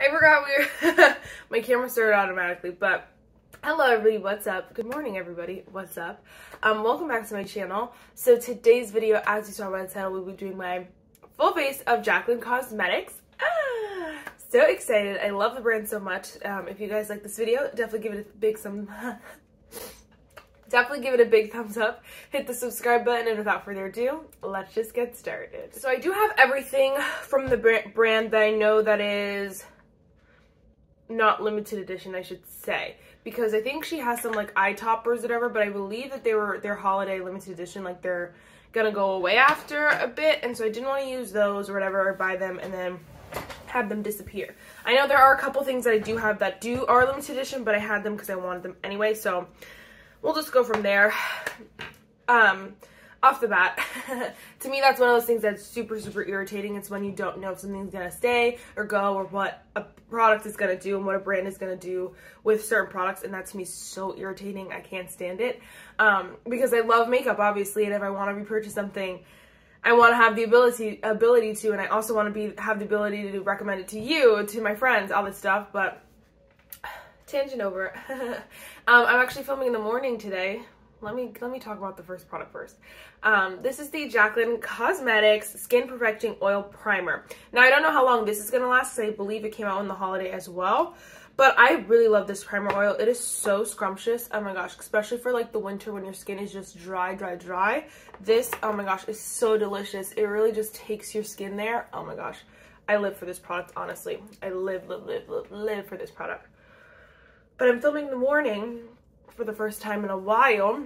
I forgot my camera started automatically, but hello everybody, what's up? Good morning everybody, what's up? Welcome back to my channel. So today's video, as you saw by the title, we'll be doing my full face of Jaclyn Cosmetics. So excited. I love the brand so much. If you guys like this video, definitely give it a big thumbs up, hit the subscribe button, and without further ado, let's just get started. So I do have everything from the brand that I know that is not limited edition, I should say, because I think she has some like eye toppers or whatever, but I believe that they're holiday limited edition, like they're gonna go away after a bit, and so I didn't want to use those or whatever, or buy them and then have them disappear. I know there are a couple things that I do have that are limited edition, but I had them because I wanted them anyway, so we'll just go from there. Off the bat, to me that's one of those things that's super irritating. It's when you don't know if something's gonna stay or go, or what a product is gonna do and what a brand is gonna do with certain products, and that to me is so irritating. I can't stand it, because I love makeup obviously, and if I want to repurchase something, I want to have the ability to, and I also want to have the ability to recommend it to you, to my friends, all this stuff. But tangent over. I'm actually filming in the morning today. Let me talk about the first product first. This is the Jaclyn Cosmetics Skin Perfecting Oil Primer. Now, I don't know how long this is going to last, because I believe it came out in the holiday as well. But I really love this primer oil. It is so scrumptious. Oh my gosh, especially for like the winter when your skin is just dry. This, oh my gosh, is so delicious. It really just takes your skin there. Oh my gosh. I live for this product, honestly. I live for this product. But I'm filming in the morning for the first time in a while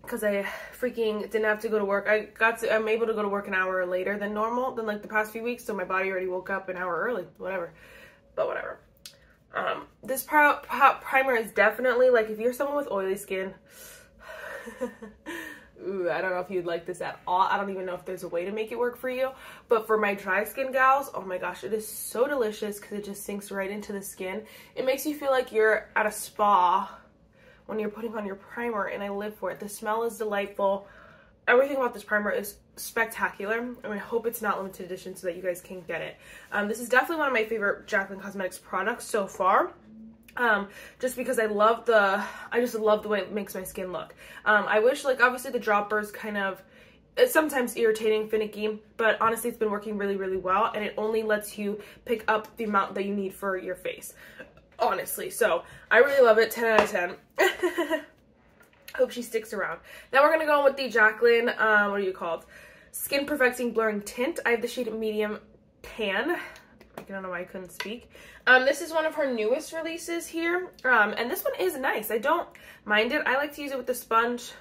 because I freaking didn't have to go to work. I'm able to go to work an hour later than normal, than like the past few weeks, so my body already woke up an hour early, whatever. This primer is definitely, like, if you're someone with oily skin, ooh, I don't know if you'd like this at all. I don't even know if there's a way to make it work for you, but for my dry skin gals, oh my gosh, it is so delicious because it just sinks right into the skin. It makes you feel like you're at a spa when you're putting on your primer, and I live for it. The smell is delightful. Everything about this primer is spectacular, and I hope it's not limited edition so that you guys can get it. This is definitely one of my favorite Jaclyn Cosmetics products so far. Just because I just love the way it makes my skin look. I wish, like, obviously the droppers it's sometimes irritating, finicky, but honestly it's been working really well, and it only lets you pick up the amount that you need for your face, honestly. So I really love it. 10 out of 10. Hope she sticks around. Now we're gonna go with the Jaclyn, what are you called? Skin Perfecting Blurring Tint. I have the shade Medium Tan. I don't know why I couldn't speak. This is one of her newest releases here, and this one is nice. I don't mind it. I like to use it with the sponge,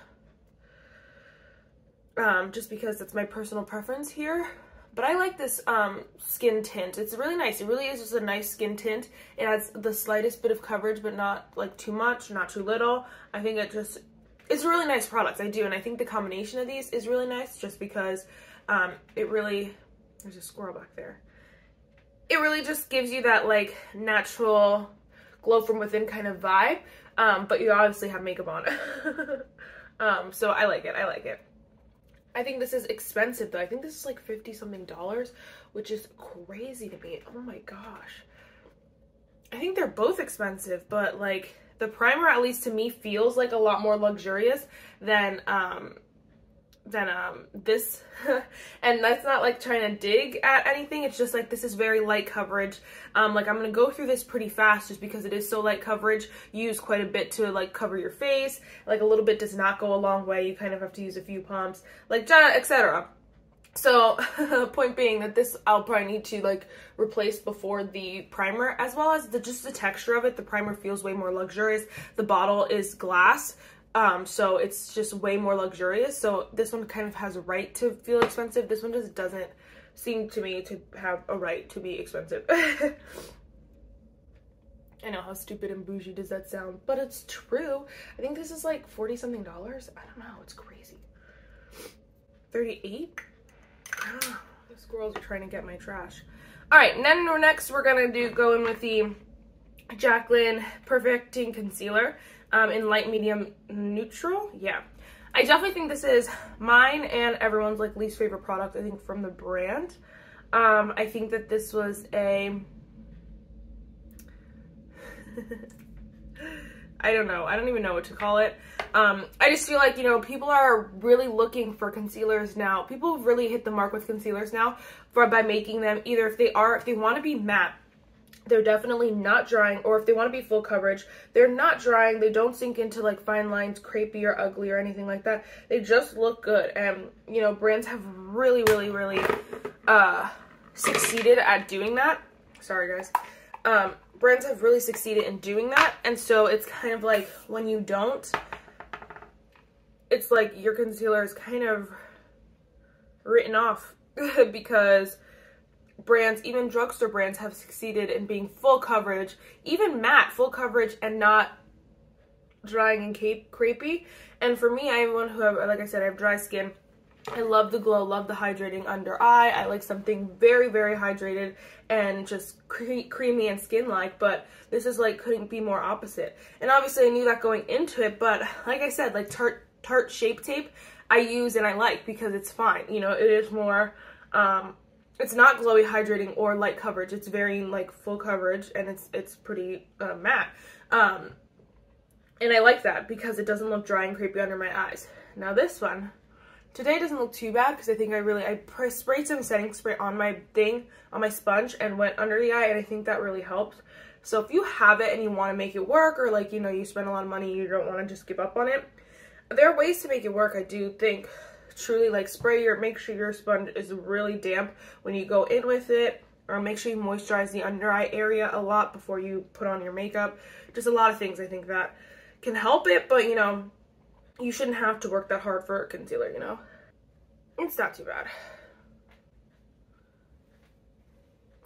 just because that's my personal preference here. But I like this skin tint. It's really nice. It really is just a nice skin tint. It has the slightest bit of coverage, but not like too much, not too little. I think it's a really nice product. I do, and I think the combination of these is really nice, just because there's a squirrel back there. It really just gives you that like natural glow from within kind of vibe, but you obviously have makeup on. So I like it. I think this is expensive though. I think this is like $50 something, which is crazy to me. Oh my gosh. I think they're both expensive, but like the primer, at least to me, feels like a lot more luxurious than this. And that's not like trying to dig at anything. It's just like this is very light coverage. Like I'm gonna go through this pretty fast just because it is so light coverage. You use quite a bit to like cover your face. Like a little bit does not go a long way. You kind of have to use a few pumps, like etc. So point being that this I'll probably need to like replace before the primer, as well as just the texture of it. The primer feels way more luxurious. The bottle is glass, so it's just way more luxurious. So this one kind of has a right to feel expensive. This one just doesn't seem to me to have a right to be expensive. I know, how stupid and bougie does that sound, but it's true. I think this is like $40 something. I don't know, it's crazy. 38? I don't know. The squirrels are trying to get my trash. All right, and then next we're gonna go in with the Jaclyn Perfecting Concealer in light, medium, neutral. Yeah, I definitely think this is mine and everyone's like least favorite product, I think, from the brand. I think that this was a I don't know. I don't even know what to call it. I just feel like, you know, people are really looking for concealers now. People have really hit the mark with concealers now by making them either if they want to be matte, they're definitely not drying, or if they want to be full coverage, they're not drying, they don't sink into like fine lines, crepey or ugly or anything like that. They just look good. And, you know, brands have really succeeded at doing that. Sorry guys. Brands have really succeeded in doing that, and so it's kind of like when you don't, it's like your concealer is kind of written off because brands, even drugstore brands, have succeeded in being full coverage, even matte, full coverage, and not drying and crepey. And for me, I am one who have, like I said, I have dry skin. I love the glow, love the hydrating under eye. I like something very hydrated and just creamy and skin-like, but this is like couldn't be more opposite. And obviously I knew that going into it, but like I said, like Tarte Shape Tape I use and I like because it's fine. You know, it is more, it's not glowy, hydrating, or light coverage. It's very like full coverage, and it's pretty matte. And I like that because it doesn't look dry and crepey under my eyes. Now this one, today doesn't look too bad because I think I sprayed some setting spray on my sponge and went under the eye, and I think that really helped. So if you have it and you want to make it work, or like, you know, you spend a lot of money, you don't want to just give up on it, there are ways to make it work. I do think truly, like, make sure your sponge is really damp when you go in with it, or make sure you moisturize the under eye area a lot before you put on your makeup. Just a lot of things I think that can help it, but you know, you shouldn't have to work that hard for a concealer, you know? It's not too bad.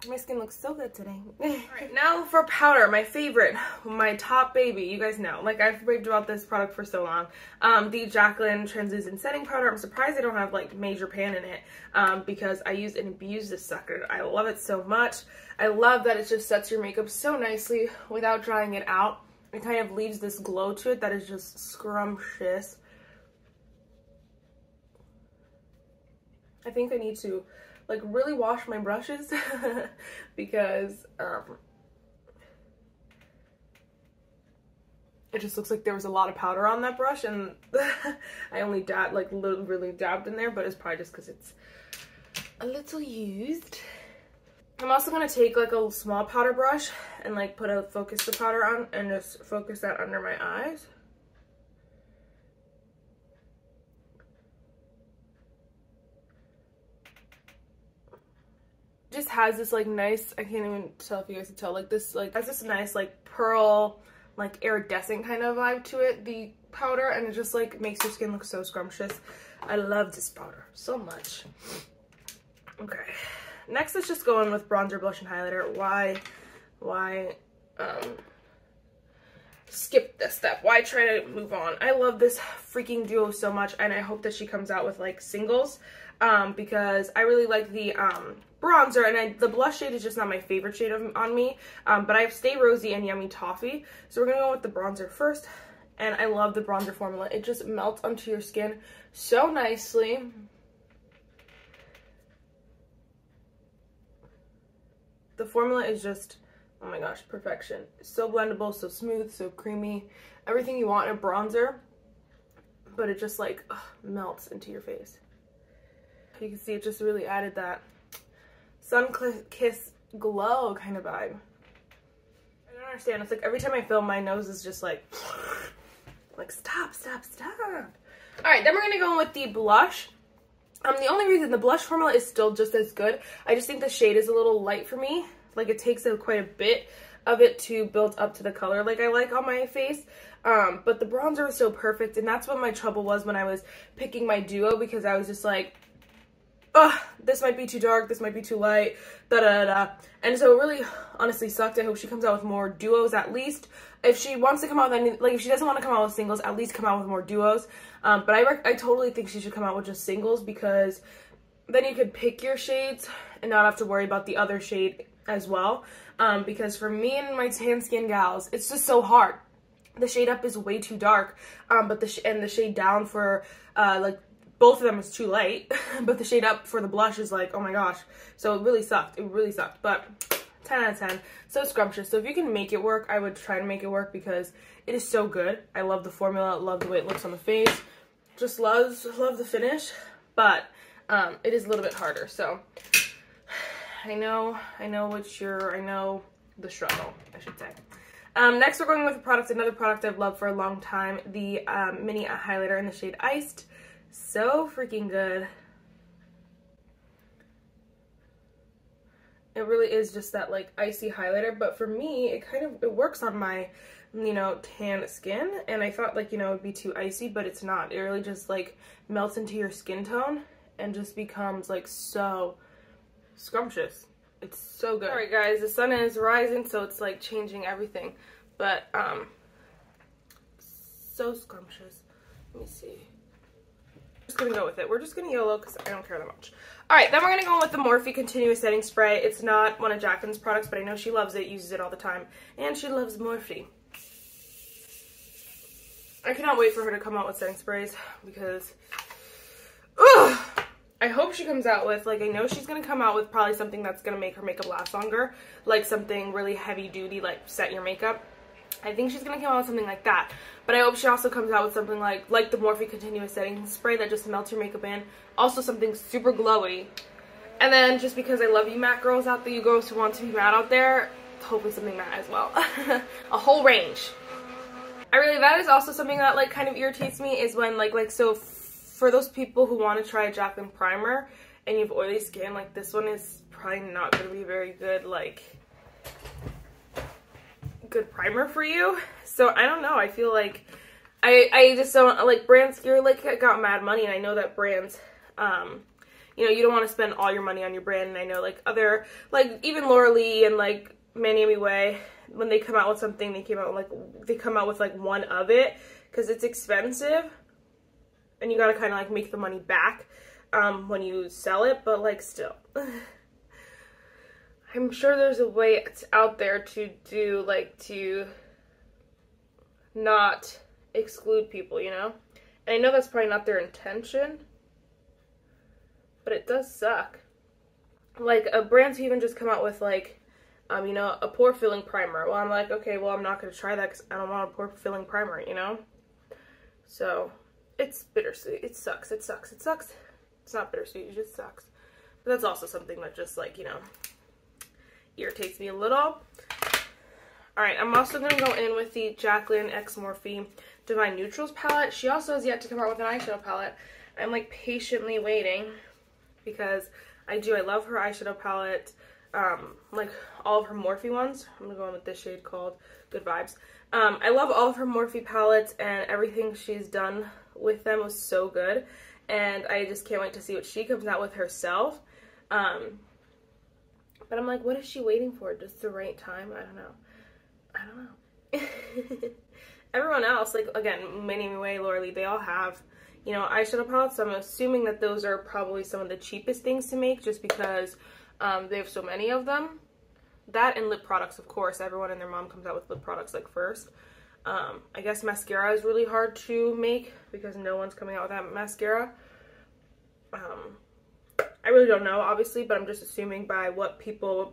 My skin looks so good today. Alright, now for powder, my favorite, my top baby. You guys know, like, I've raved about this product for so long. The Jaclyn Translucent Setting Powder. I'm surprised I don't have, like, major pan in it, because I use and abuse this sucker. I love it so much. I love that it just sets your makeup so nicely without drying it out. It kind of leaves this glow to it that is just scrumptious. I think I need to, like, really wash my brushes because it just looks like there was a lot of powder on that brush, and I only really dabbed in there, but it's probably just because it's a little used. I'm also going to take like a small powder brush and like focus the powder on and just focus that under my eyes. Just has this like nice, I can't even tell if you guys can tell, like this, like has this nice like pearl, like iridescent kind of vibe to it, the powder, and it just like makes your skin look so scrumptious. I love this powder so much. Okay. Next, let's just go in with bronzer, blush, and highlighter. Why skip this step? Why try to move on? I love this freaking duo so much, and I hope that she comes out with like singles, because I really like the bronzer, and the blush shade is just not my favorite shade on me, but I have Stay Rosy and Yummy Toffee, so we're gonna go with the bronzer first. And I love the bronzer formula. It just melts onto your skin so nicely. The formula is just, oh my gosh, perfection. So blendable, so smooth, so creamy. Everything you want in a bronzer, but it just like melts into your face. You can see it just really added that sun kiss glow kind of vibe. I don't understand. It's like every time I film, my nose is just like stop. All right, then we're gonna go in with the blush. The only reason the blush formula is still just as good, I just think the shade is a little light for me. Like it takes quite a bit of it to build up to the color like I like on my face. But the bronzer was so perfect, and that's what my trouble was when I was picking my duo, because I was just like, oh, this might be too dark, this might be too light, da-da-da-da. And so it really honestly sucked. I hope she comes out with more duos at least. If she wants to come out with if she doesn't want to come out with singles, at least come out with more duos. But I totally think she should come out with just singles, because then you could pick your shades and not have to worry about the other shade as well. Because for me and my tan skin gals, it's just so hard. The shade up is way too dark, but the shade down for like both of them is too light, but the shade up for the blush is like, oh my gosh. So it really sucked. It really sucked. But 10 out of 10. So scrumptious. So if you can make it work, I would try to make it work because it is so good. I love the formula, love the way it looks on the face. Just love the finish, but it is a little bit harder. So I know the struggle, I should say. Next we're going with another product I've loved for a long time, the mini highlighter in the shade Iced. So freaking good. It really is just that like icy highlighter, but for me it works on my, you know, tan skin, and I thought like, you know, it would be too icy, but it's not. It really just like melts into your skin tone and just becomes like so scrumptious. It's so good. Alright guys, the sun is rising, so it's like changing everything, but so scrumptious. Let me see. Just gonna go with it. We're just gonna YOLO because I don't care that much. Alright, then we're gonna go with the Morphe Continuous Setting Spray. It's not one of Jaclyn's products, but I know she loves it, uses it all the time, and she loves Morphe. I cannot wait for her to come out with setting sprays because, ugh! I hope she comes out with, like, I know she's gonna come out with probably something that's gonna make her makeup last longer, like something really heavy duty, like set your makeup. I think she's gonna come out with something like that, but I hope she also comes out with something like the Morphe Continuous Setting Spray that just melts your makeup in. Also something super glowy. And then just because I love you matte girls out there, you girls who want to be matte out there, hopefully something matte as well. A whole range. That is also something that like kind of irritates me is when so for those people who want to try a Jaclyn primer and you have oily skin, like this one is probably not going to be very good, like good primer for you. So I don't know, I feel like I just don't like brands. You're like got mad money, and I know that brands you know, you don't want to spend all your money on your brand, and I know like other, like even Laura Lee and like Miami Way, when they come out with something, they come out with like one of it because it's expensive and you gotta kind of like make the money back when you sell it, but like still I'm sure there's a way out there to do like to not exclude people, you know, and I know that's probably not their intention, but it does suck. Like brands even just come out with like you know, a pore filling primer. Well, I'm like, okay, well, I'm not going to try that because I don't want a pore filling primer, you know? So, it's bittersweet. It sucks. It sucks. It sucks. It's not bittersweet. It just sucks. But that's also something that just, like, you know, irritates me a little. Alright, I'm also going to go in with the Jaclyn x Morphe Divine Neutrals palette. She also has yet to come out with an eyeshadow palette. I'm, like, patiently waiting because I love her eyeshadow palette. Like all of her Morphe ones. I'm gonna go in with this shade called Good Vibes. I love all of her Morphe palettes, and everything she's done with them was so good, and I just can't wait to see what she comes out with herself. But I'm like, what is she waiting for? Just the right time? I don't know. Everyone else, like again, Miami Way, Laura Lee, they all have, you know, eyeshadow palettes, so I'm assuming that those are probably some of the cheapest things to make just because they have so many of them. That and lip products, of course. Everyone and their mom comes out with lip products like first. I guess mascara is really hard to make because no one's coming out with that mascara. I really don't know, obviously, but I'm just assuming by what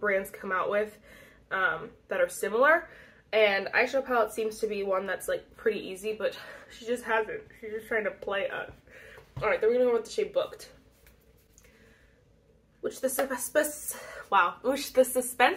brands come out with that are similar. And eyeshadow palette seems to be one that's like pretty easy, but she just hasn't. She's just trying to play us. Alright, then we're gonna go with the shade Booked. Which the suspense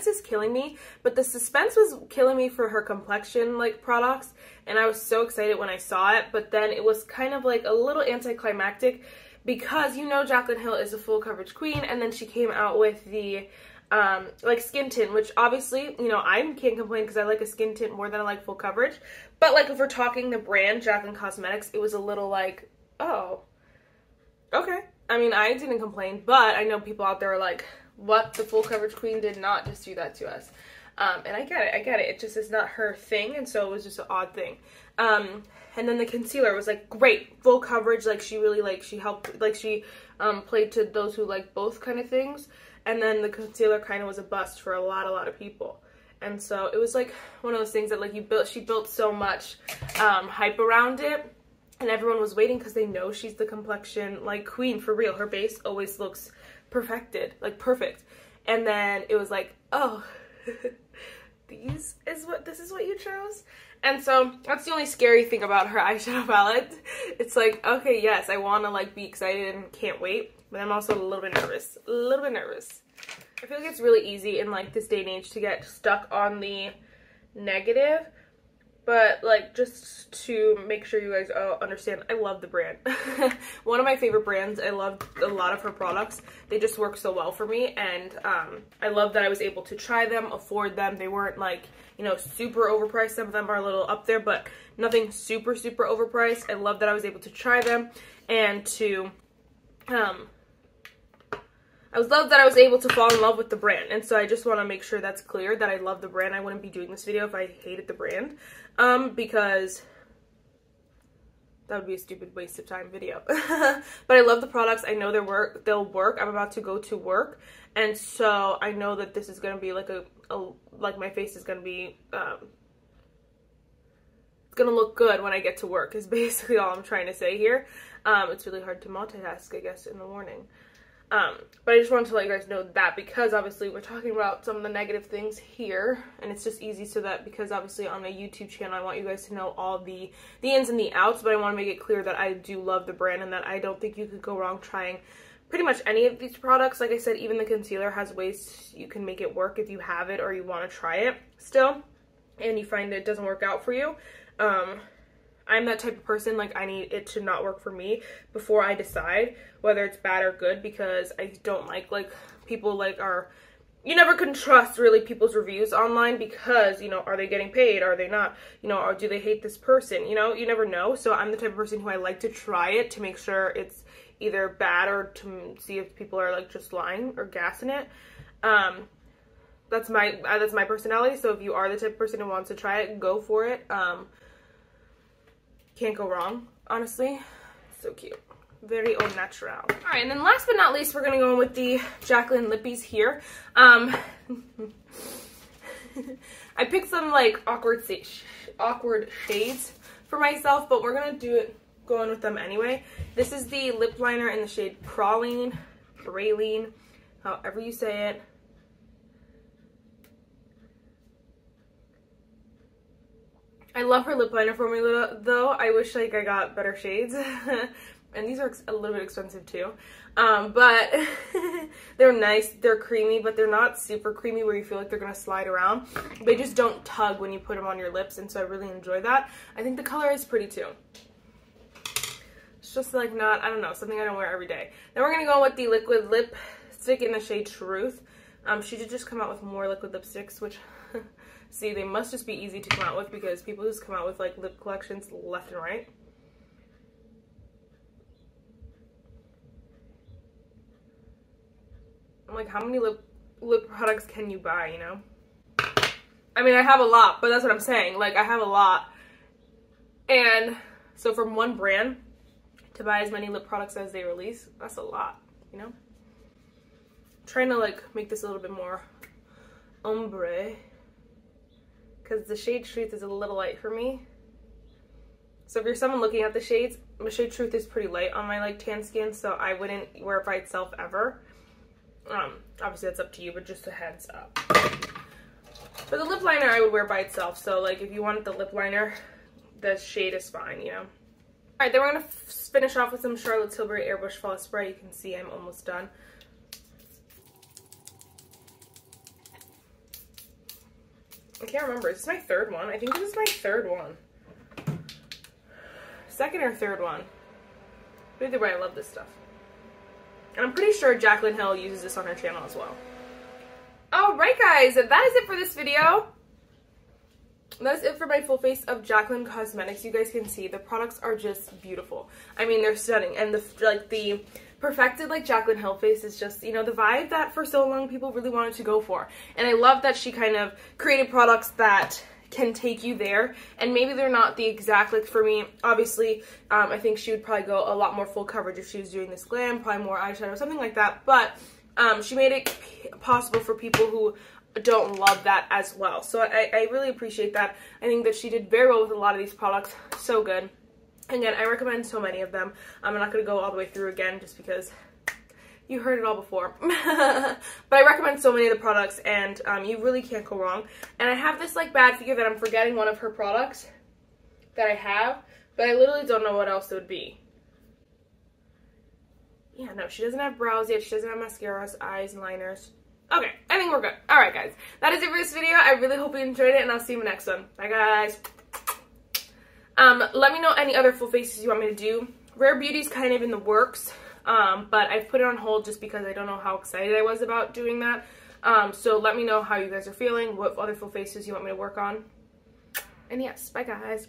is killing me, but the suspense was killing me for her complexion like products, and I was so excited when I saw it, but then it was kind of like a little anticlimactic because, you know, Jaclyn Hill is a full coverage queen, and then she came out with the like skin tint, which obviously, you know, I can't complain because I like a skin tint more than I like full coverage, but like if we're talking the brand Jaclyn Cosmetics, it was a little like, oh, okay. I mean, I didn't complain, but I know people out there are like, what? The full coverage queen did not just do that to us. And I get it. It just is not her thing, and so it was just an odd thing. And then the concealer was like, great, full coverage, like she really, like, she helped, like she played to those who like both kind of things. And then the concealer kind of was a bust for a lot of people. And so it was like one of those things that like she built so much hype around it. And everyone was waiting because they know she's the complexion, like, queen, for real. Her base always looks perfected, like, perfect. And then it was like, oh, this is what you chose. And so that's the only scary thing about her eyeshadow palette. It's like, okay, yes, I want to like be excited and can't wait, but I'm also a little bit nervous. I feel like it's really easy in like this day and age to get stuck on the negative, but like just to make sure you guys understand, I love the brand. One of my favorite brands. I love a lot of her products. They just work so well for me, and I love that I was able to try them, afford them. They weren't like, you know, super overpriced. Some of them are a little up there, but nothing super overpriced. I love that I was able to try them and to I love that I was able to fall in love with the brand. And so I just want to make sure that's clear that I love the brand. I wouldn't be doing this video if I hated the brand, because that would be a stupid waste of time video. But I love the products. I know they'll work. I'm about to go to work, and so I know that this is going to be like like my face is going to be it's going to look good when I get to work, is basically all I'm trying to say here. It's really hard to multitask, I guess, in the morning. But I just wanted to let you guys know that, because obviously we're talking about some of the negative things here, and it's just easy so that, because obviously on my YouTube channel I want you guys to know all the ins and the outs, but I want to make it clear that I do love the brand and that I don't think you could go wrong trying pretty much any of these products. Like I said, even the concealer has ways you can make it work if you have it or you want to try it still and you find that it doesn't work out for you. I'm that type of person, like I need it to not work for me before I decide whether it's bad or good, because I don't like people like you never can trust really people's reviews online, because, you know, are they getting paid? Are they not? You know, or do they hate this person? You know, you never know. So I'm the type of person who I like to try it to make sure it's either bad or to see if people are like just lying or gassing it. That's my personality. So if you are the type of person who wants to try it, go for it. Can't go wrong, honestly. So cute. Very au natural. Alright, and then last but not least, we're gonna go in with the Jaclyn lippies here. I picked some like awkward shades for myself, but we're gonna go in with them anyway. This is the lip liner in the shade Praline, however you say it. I love her lip liner formula though. I wish like I got better shades. And these are a little bit expensive too. But they're nice. They're creamy, but they're not super creamy where you feel like they're going to slide around. They just don't tug when you put them on your lips, and so I really enjoy that. I think the color is pretty too. It's just like not, I don't know, something I don't wear every day. Then we're going to go with the liquid lipstick in the shade Truth. She did just come out with more liquid lipsticks, which... See, they must just be easy to come out with, because people just come out with like lip collections left and right. I'm like, how many lip products can you buy, you know? I mean, I have a lot, but that's what I'm saying. Like, I have a lot. And so from one brand to buy as many lip products as they release, that's a lot, you know? I'm trying to like make this a little bit more ombre, because the shade Truth is a little light for me. So if you're someone looking at the shades, the shade Truth is pretty light on my like tan skin, so I wouldn't wear it by itself ever. Obviously that's up to you, but just a heads up. For the lip liner, I would wear by itself, so like if you wanted the lip liner, the shade is fine, you know. Alright, then we're going to finish off with some Charlotte Tilbury Airbrush Fall Spray. You can see I'm almost done. I can't remember. Is this my third one? I think this is my third one. Second or third one. But either way, I love this stuff. And I'm pretty sure Jaclyn Hill uses this on her channel as well. Alright guys, that is it for this video. That is it for my full face of Jaclyn Cosmetics. You guys can see the products are just beautiful. I mean, they're stunning. And the perfected like Jaclyn Hill face is just, you know, the vibe that for so long people really wanted to go for. And I love that she kind of created products that can take you there, and maybe they're not the exact like for me. Obviously I think she would probably go a lot more full coverage if she was doing this glam, probably more eyeshadow or something like that, but she made it possible for people who don't love that as well. So I really appreciate that. I think that she did very well with a lot of these products. So good. Again, I recommend so many of them. I'm not going to go all the way through again just because You heard it all before. But I recommend so many of the products, and you really can't go wrong. And I have this like bad fear that I'm forgetting one of her products that I have, but I literally don't know what else it would be. Yeah, no, she doesn't have brows yet. She doesn't have mascaras, eyes, and liners. Okay, I think we're good. Alright, guys. That is it for this video. I really hope you enjoyed it, and I'll see you in the next one. Bye, guys. Let me know any other full faces you want me to do. Rare Beauty's kind of in the works, but I've put it on hold just because I don't know how excited I was about doing that. So let me know how you guys are feeling, what other full faces you want me to work on. And yes, bye, guys.